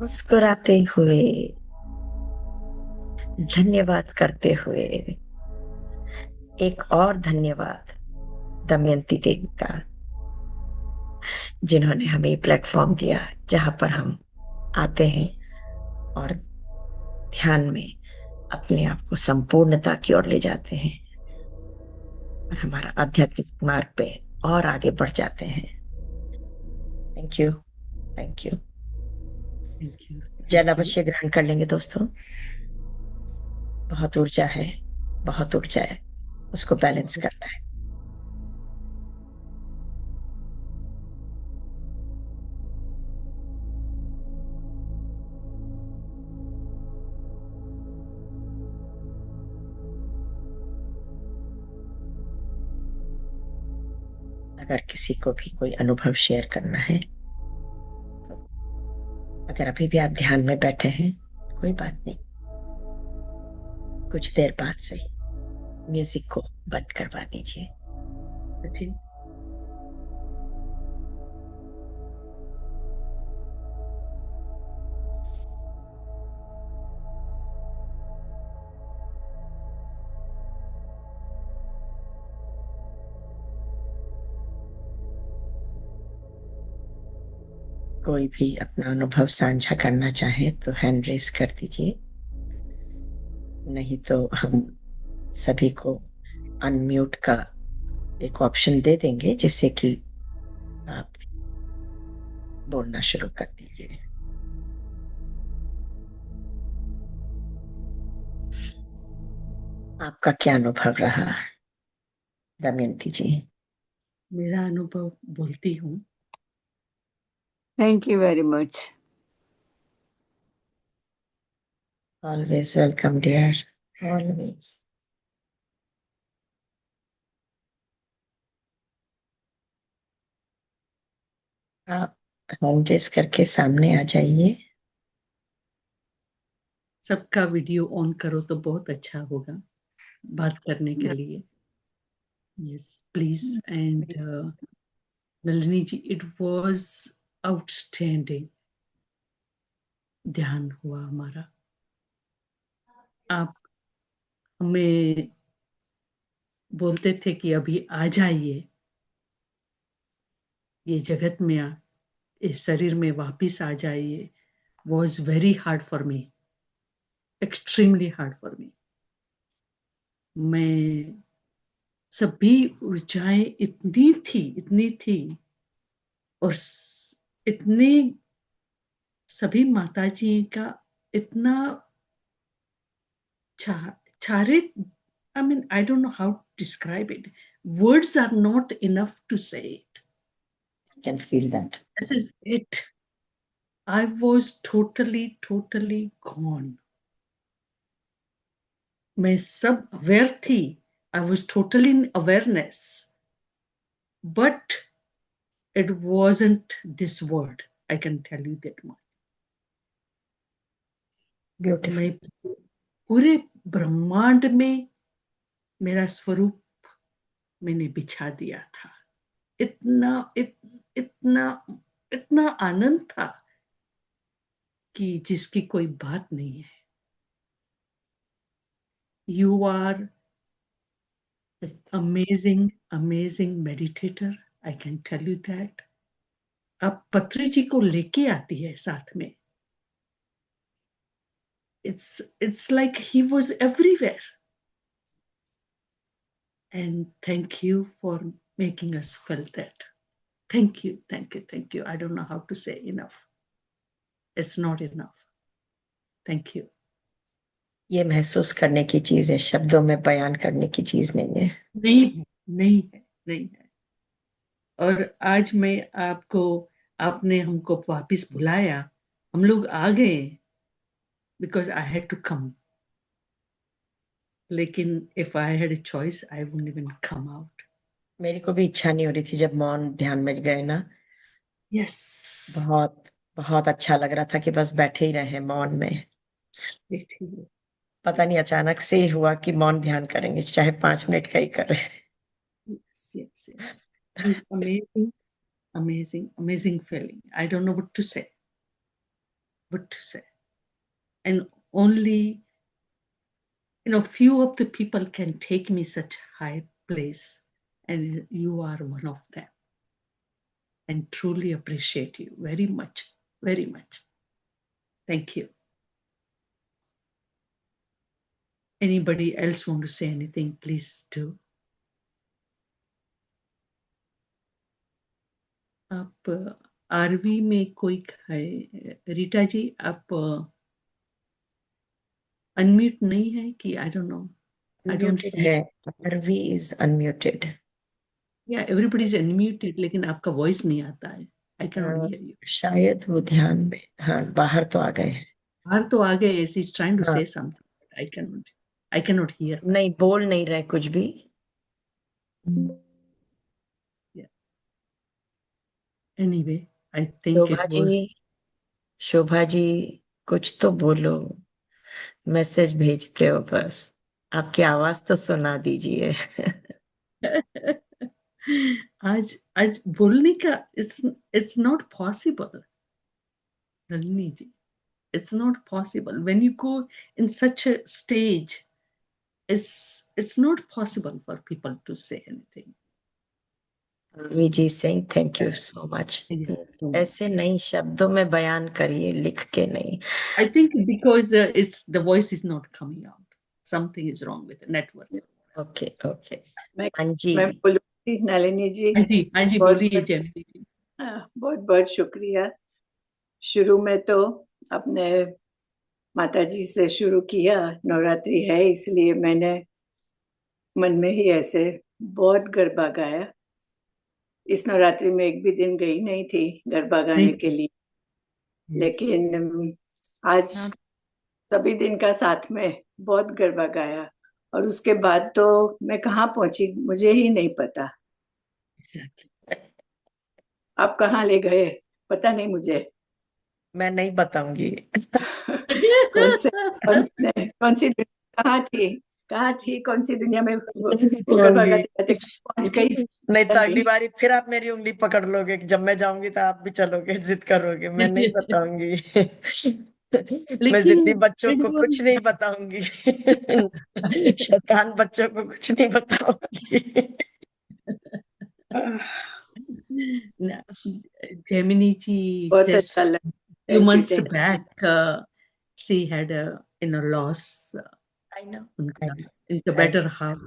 मुस्कुराते हुए, धन्यवाद करते हुए, एक और धन्यवाद दमयंती देवी का, जिन्होंने हमें प्लेटफॉर्म दिया जहां पर हम आते हैं और ध्यान में अपने आप को संपूर्णता की ओर ले जाते हैं और हमारा आध्यात्मिक मार्ग पे और आगे बढ़ जाते हैं। Thank you, thank you. Thank you. जल अवश्य ग्रहण कर लेंगे दोस्तों। बहुत ऊर्जा है, बहुत ऊर्जा है, उसको बैलेंस करना है। अगर किसी को भी कोई अनुभव शेयर करना है, तो अगर अभी भी आप ध्यान में बैठे हैं, कोई बात नहीं, कुछ देर बाद सही म्यूजिक को बंद करवा दीजिए। सचिन, कोई भी अपना अनुभव साझा करना चाहे तो हैंड रेस कर दीजिए, नहीं तो हम सभी को अनम्यूट का एक ऑप्शन दे देंगे, जिससे कि आप बोलना शुरू कर दीजिए। आपका क्या अनुभव रहा दमयंती जी? मेरा अनुभव बोलती हूँ। Thank you very much. Always welcome, dear. Always. आप हैंड रेस करके सामने आ जाइए. सबका वीडियो ऑन करो तो बहुत अच्छा होगा बात करने के लिए. Yes, please. And Nalini ji, it was outstanding. ध्यान हुआ हमारा. आप हमें बोलते थे कि अभी आ जाइए, ये जगत में इस शरीर में वापिस आ जाइए. Was very hard for me, extremely hard for me. मैं सभी ऊर्जाएं इतनी थी और इतनी सभी माताजी का इतना charit. I mean, I don't know how to describe it. Words are not enough to say it. I can feel that. This is it. I was totally gone. मैं सब aware थी. I was totally in awareness. But it wasn't this word. I can tell you that much. Beautiful. मैं पूरे ब्रह्मांड में मेरा स्वरूप मैंने बिछा दिया था. इतना आनंद था कि जिसकी कोई बात नहीं है. You are an amazing meditator. I can tell you that. अब पत्री जी को लेके आती है साथ में. It's like he was everywhere. And thank you for making us feel that. Thank you. I don't know how to say enough. It's not enough. Thank you. ये महसूस करने की चीज है, शब्दों में बयान करने की चीज नहीं है. नहीं है. और आज मैं आपने हमको वापस बुलाया. हम लोग आ गए because I had to come. लेकिन if I had a choice, I wouldn't even come out. मेरी को भी इच्छा नहीं हो रही थी जब मौन ध्यान में गए ना. Yes. बहुत अच्छा लग रहा था कि बस बैठे ही रहे मौन में. पता नहीं अचानक से ही हुआ कि मौन ध्यान करेंगे, चाहे 5 मिनट का ही करें. Yes. It's amazing feeling. I don't know what to say. And only few of the people can take me such high place, and you are one of them. And truly appreciate you very much. Thank you. Anybody else want to say anything, please do. आप आरवी में कोई है? रीटा जी, आप अनम्यूट नहीं है कि I don't know. I don't Unmuted see. है. Aarvi is unmuted. या एवरीबॉडी इज अनम्यूटेड, लेकिन आपका वॉइस नहीं आता है. I can not hear you. शायद वो ध्यान में, हाँ बाहर तो आ गए हैं. बाहर तो आ गए. शी इज ट्राइंग टू हाँ. Say something. I can not hear. नहीं बोल नहीं रहे कुछ भी. Anyway, I think it was. Shobha ji कुछ तो बोलो. मैसेज भेजते हो बस. आपकी आवाज तो सुना दीजिए. आज बोलने का it's not possible, Nalini ji. It's not possible when you go in such a stage. It's not possible for people to say anything. We ji Singh thank you so much. ऐसे नहीं शब्दों में बयान करिए, लिख के नहीं. I think because it's the voice is not coming out. Something is wrong with the network. Okay. मैं बोलूंगी नलिनी जी. हाँ जी बोलिए जयंती जी. बहुत शुक्रिया. शुरू में तो अपने माताजी से शुरू किया. नवरात्रि है इसलिए मैंने मन में ही ऐसे बहुत गरबा गाया. इस नवरात्रि में एक भी दिन गई नहीं थी गरबा गाने के लिए, यस लेकिन आज हाँ, सभी दिन का साथ में बहुत गरबा गाया। और उसके बाद तो मैं कहाँ पहुंची मुझे ही नहीं पता। एग्जैक्टली। आप कहाँ ले गए पता नहीं मुझे। मैं नहीं बताऊंगी। कौन सी दुनिया कहाँ थी कौन सी दुनिया में नहीं वो गरबा बताऊंगी। गाते गाते पहुंच गई नहीं पता तो अगली नहीं। बारी फिर आप मेरी उंगली पकड़ लोगे कि जब मैं जाऊंगी तो आप भी चलोगे, जिद करोगे। मैं नहीं बताऊंगी। मैं जिद्दी लेकिन बच्चों को कुछ नहीं बताऊंगी। शैतान बच्चों को कुछ नहीं बताऊंगी। Gemini ji बहुत just अच्छा लगा। few thank you months thank back, she had a loss. I know, I उनका नो, उनका I better half.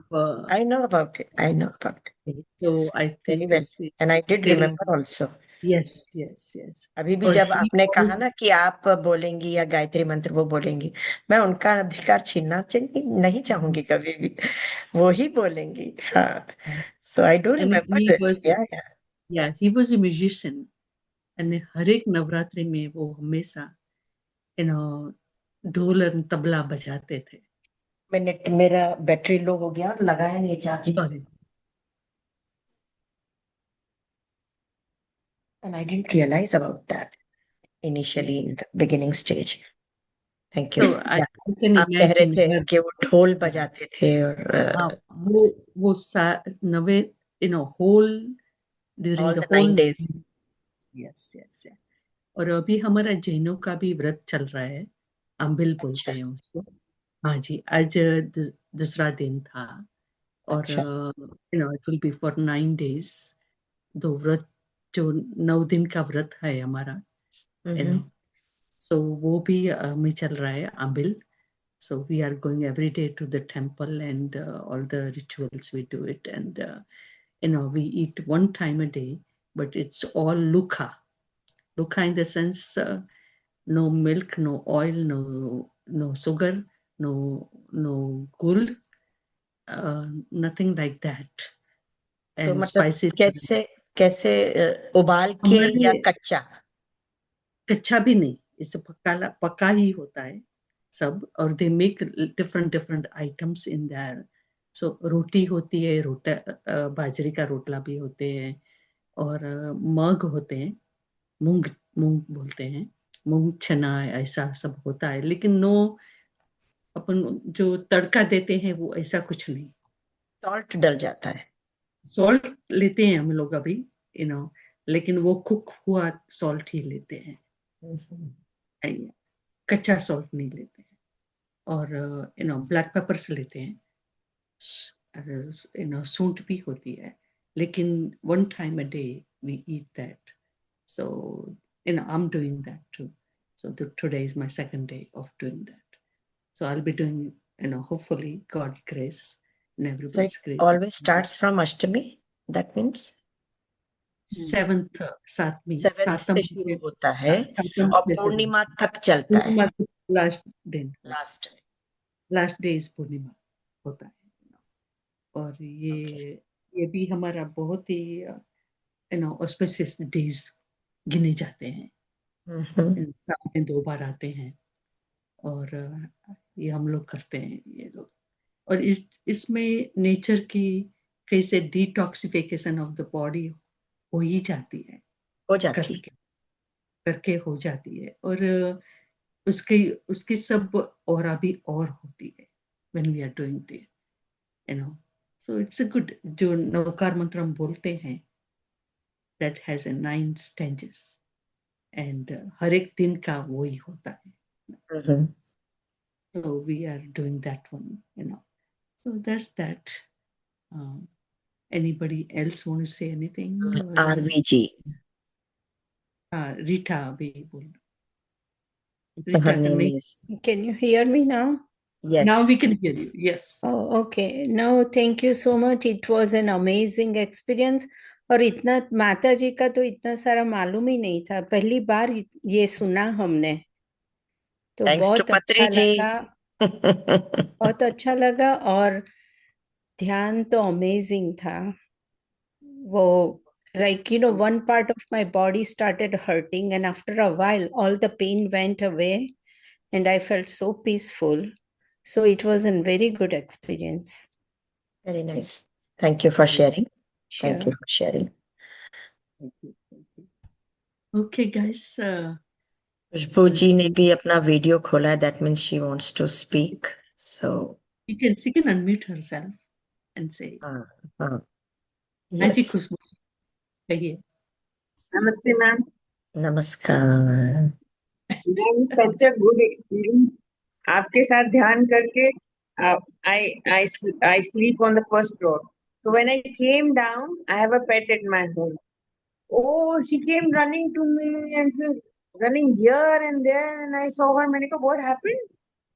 I know about it, I know about it. Yes, So I very think well, she and I did still, remember also. yes, yes, yes. अभी भी और जब he आपने कहा was, ना कि आप बोलेंगी या गायत्री मंत्र वो बोलेंगी, मैं उनका अधिकार छीनना चाहिए नहीं चाहूंगी कभी भी। वो ही बोलेंगी। हाँ, so I do and remember he this. was, yeah, he was a musician. And हर एक नवरात्रि में वो हमेशा you know ढोल और तबला बजाते थे. मिनट, मेरा बैटरी लो हो गया और लगाया नहीं charging, Sorry. And I didn't realise about that Yeah. Initially in the beginning stage. Thank you. So I can आप कह रहे imagine थे her. कि वो ढोल Yeah. बजाते थे और हाँ, वो नवे whole during all the the whole. 9 days। Yes yes. और अभी हमारा जैनों का भी व्रत चल रहा है, अम्बिल बोलते अच्छा, हैं उसको। हाँ जी, आज दूसरा दिन था। और अच्छा। It will be for 9 days। दो व्रत, जो 9 दिन का व्रत है हमारा, यू हम्म। नो सो वो भी में चल रहा है अम्बिल. So we are going every day to the temple, and all the rituals we do it, and we eat one time a day, but it's all lukha. Lukha in the sense, no milk, no oil, no sugar, no guld, nothing like that, तो and मतलब spices. कैसे, कैसे उबाल के या हमारे कच्चा? कच्चा भी नहीं, इसे पका ही होता है सब. और they make different different items in there. So रोटी होती है, बाजरे का रोटला भी होते हैं, और मग होते हैं, मूंग मूंग बोलते हैं, मूंग चना, ऐसा सब होता है. लेकिन नो, अपन जो तड़का देते हैं वो ऐसा कुछ नहीं. सॉल्ट डल जाता है? सॉल्ट लेते हैं हम लोग अभी, यू नो लेकिन वो कुक हुआ सॉल्ट ही लेते हैं, हम्म। कच्चा सॉल्ट नहीं लेते हैं. और ब्लैक पेपर्स लेते हैं, सूंठ भी होती है, लेकिन one time a day we eat that. So, I'm doing that too. So today is my second day of doing that. So I'll be doing, hopefully God's grace and So it everybody's grace. always starts from Ashtami, that means Seventh, सातवीं, सेवेंथ सातम से शुरू होता है सातम और से शुरू. पूर्णिमा तक चलता है, पूर्णिमा लास्ट दिन, लास्ट। लास्ट डे इज पूर्णिमा होता है. और ओके। ये भी हमारा बहुत ही ऑस्पिशियस डेज गिने जाते हैं. हम्म। साल में 2 बार आते हैं, और ये हम लोग करते हैं ये लोग. और इसमें नेचर की कैसे डिटॉक्सिफिकेशन ऑफ द बॉडी हो ही जाती है, हो जाती है। करके करके हो जाती है. और उसके उसकी सब और अभी और होती है when we are doing it, you know so it's a good, जो नवकार मंत्र हम बोलते हैं, that has a 9 stages, and हर एक दिन का वही होता है. हम्म। So we are doing that one. So that's that. um, Anybody else want to say anything, or Aarvi ji, Rita भी बोल. her Rita can name make. is, Can you hear me now? Now yes, we can hear you. Yes. Oh, okay. No, thank you so much. It was an amazing experience. और इतना माता जी का तो इतना सारा मालूम ही नहीं था, पहली बार ये सुना हमने, तो थैंक्स टू बहुत पत्री अच्छा जी। लगा, बहुत अच्छा लगा. और ध्यान तो अमेजिंग था. वो Like, one part of my body started hurting, and after a while, all the pain went away, and I felt so peaceful. So it was a very good experience. Very nice. Thank you for sharing. Thank you Sure. for sharing. Thank you. Thank you. Okay, guys. खुशबू जी ने भी अपना वीडियो खोला है. That means she wants to speak. So, she can unmute herself and say, हाँ, हाँ. हाँ जी Yes. खुशबू कहिए. Namaste, ma'am. नमस्कार. Ma'am, such a good experience. आपके साथ ध्यान करके I sleep on the first floor. So when I came down, I have a pet at my home. Oh, she came running to me and she was running here and there, and I saw her. मैंने कहा, what happened?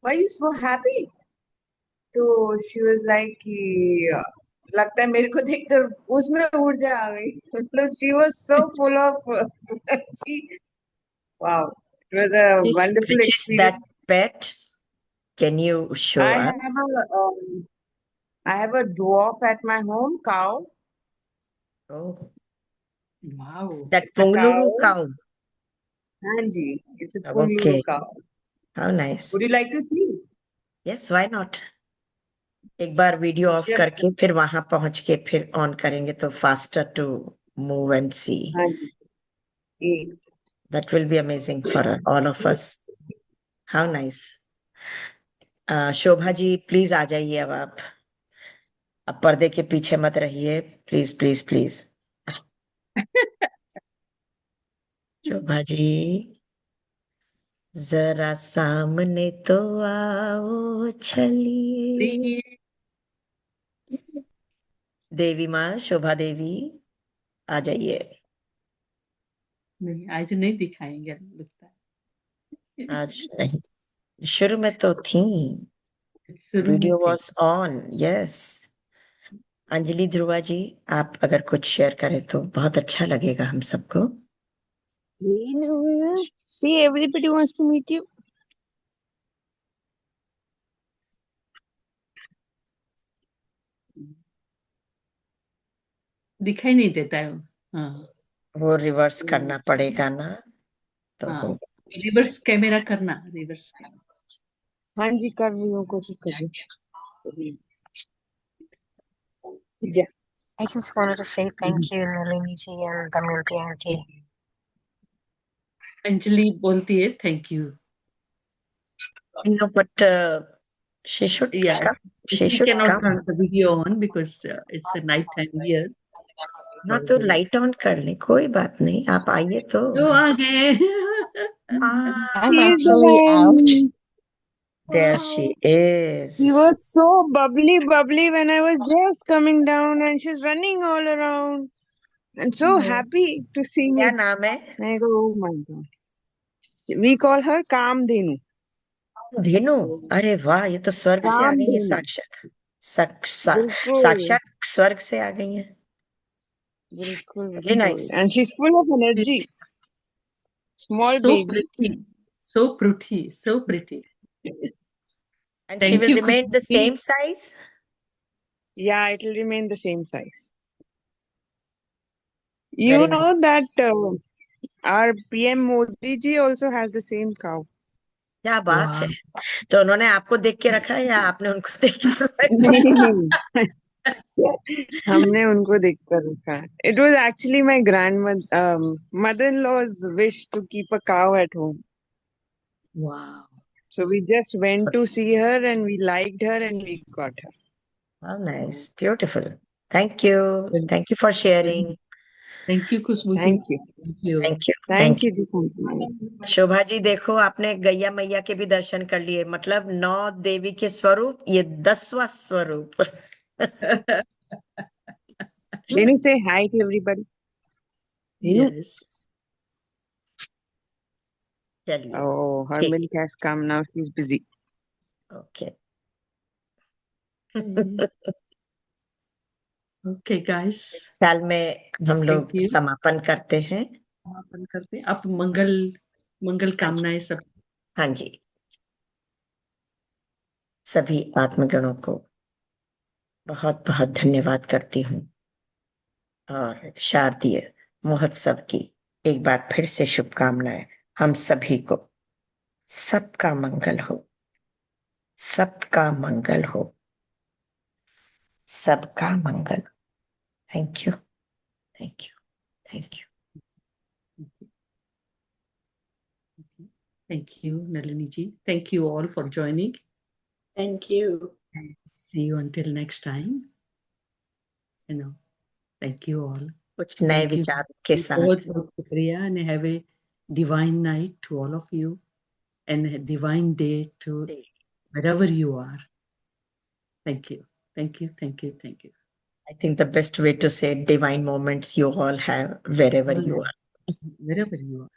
Why are you so happy? तो she was like कि लगता है मेरे को देखकर उसमें ऊर्जा आ गई. मतलब she was so full of energy. Wow, it was a wonderful Which is that experience. pet? Can you show I us? have a dwarf at my home, cow. Oh, Wow. that A Pungaluru cow. cow. Hanji, it's a Okay. Pungaluru cow. How nice. Would you like to see? Yes, why not? एक बार वीडियो ऑफ Sure. करके फिर वहां पहुंच के फिर ऑन करेंगे तो faster to move and see. Hanji. Eh. That will be amazing for all of us. How nice. Shobha ji please आ जाइए अब आप. अब पर्दे के पीछे मत रहिए. Please please please. Shobha ji जरा सामने तो आओ छलिए. देवी माँ शोभा देवी आ जाइए. नहीं आज नहीं दिखाएंगे लगता है. आज नहीं. शुरू में तो थी. शुरू में वीडियो थे. Was on. Yes. Anjali Dhruva जी आप अगर कुछ शेयर करें तो बहुत अच्छा लगेगा हम सबको. See, everybody wants to meet you. दिखाई नहीं देता है. हाँ वो रिवर्स करना पड़ेगा ना तो हाँ. हो. रिवर्स कैमरा करना. Reverse camera. हाँ जी, कर रही हूँ, कोशिश कर रही हूँ. Yeah. I just wanted to say thank you, Nalini ji and Damayanti aunty. Anjali बोलती है thank you. No, but she should Yeah, come. She she should cannot come. turn the video on because it's a night time here. हाँ तो लाइट ऑन कर ले. कोई बात नहीं. आप आइए तो. तो आ गए. I'm actually out. There she is. She was so bubbly when I was just coming down, and she's running all around and so happy to see क्या me. नाम है? I go, oh my God. We call her Kamdenu. धेनु. अरे वाह ये तो स्वर्ग से आ गई है. Kamdenu. साक्षात बिल्कुल. साक्षात स्वर्ग से आ गई है. बिल्कुल, Very बिल्कुल. nice. And she's full of energy. Small So baby. pretty. So pretty. So pretty. And she Thank will you, remain the Khushbu. same size. Yeah, it will remain the same size. You Very know nice. that our PM Modi ji also has the same cow. क्या बात Wow. है. तो उन्होंने आपको देख के रखा है या आपने उनको देख के रखा है? नहीं, हमने उनको देखकर रखा. It was actually my mother-in-law's wish to keep a cow at home. Wow. So we just went to see her and we liked her and we got her. How nice. Beautiful. Thank you. Thank you for sharing. Thank you, Khushbu ji. Thank you. Thank you. Thank you. Thank you ji. Thank you. Shobha ji देखो आपने गैया मैया के भी दर्शन कर लिए. मतलब 9 देवी के स्वरूप ये 10वां स्वरूप. Denu, say hi to everybody. Denu. Yes. चलिए. Oh, her ठीक. milk has come now. She's busy. Okay. Okay, guys. साल में हम लोग you. समापन करते हैं. समापन करते हैं. आप मंगल कामनाएं सब. हाँ जी. सभी आत्मगणों को बहुत बहुत धन्यवाद करती हूँ. और शारदीय महोत्सव की एक बार फिर से शुभकामनाएं हम सभी को। सबका मंगल हो, सबका मंगल हो, सबका मंगल। Thank you, thank you, thank you. Thank you, Nalini ji. Thank you all for joining. Thank you. And see you until next time. Thank you all. कुछ नए Thank you. विचारों के साथ बहुत shukriya, and have a divine night to all of you, and a divine day to wherever you are. Thank you. Thank you. Thank you. Thank you. I think the best way to say divine moments you all have wherever you are. Wherever you are.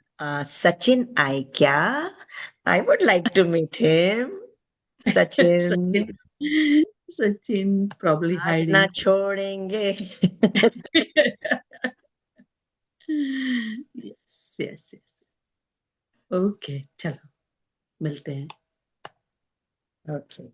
Sachin Aikya, I would like to meet him. Sachin, Sachin probably आज ना hiding. छोड़ेंगे. Yes, yes, yes. Okay, चलो मिलते हैं. Okay.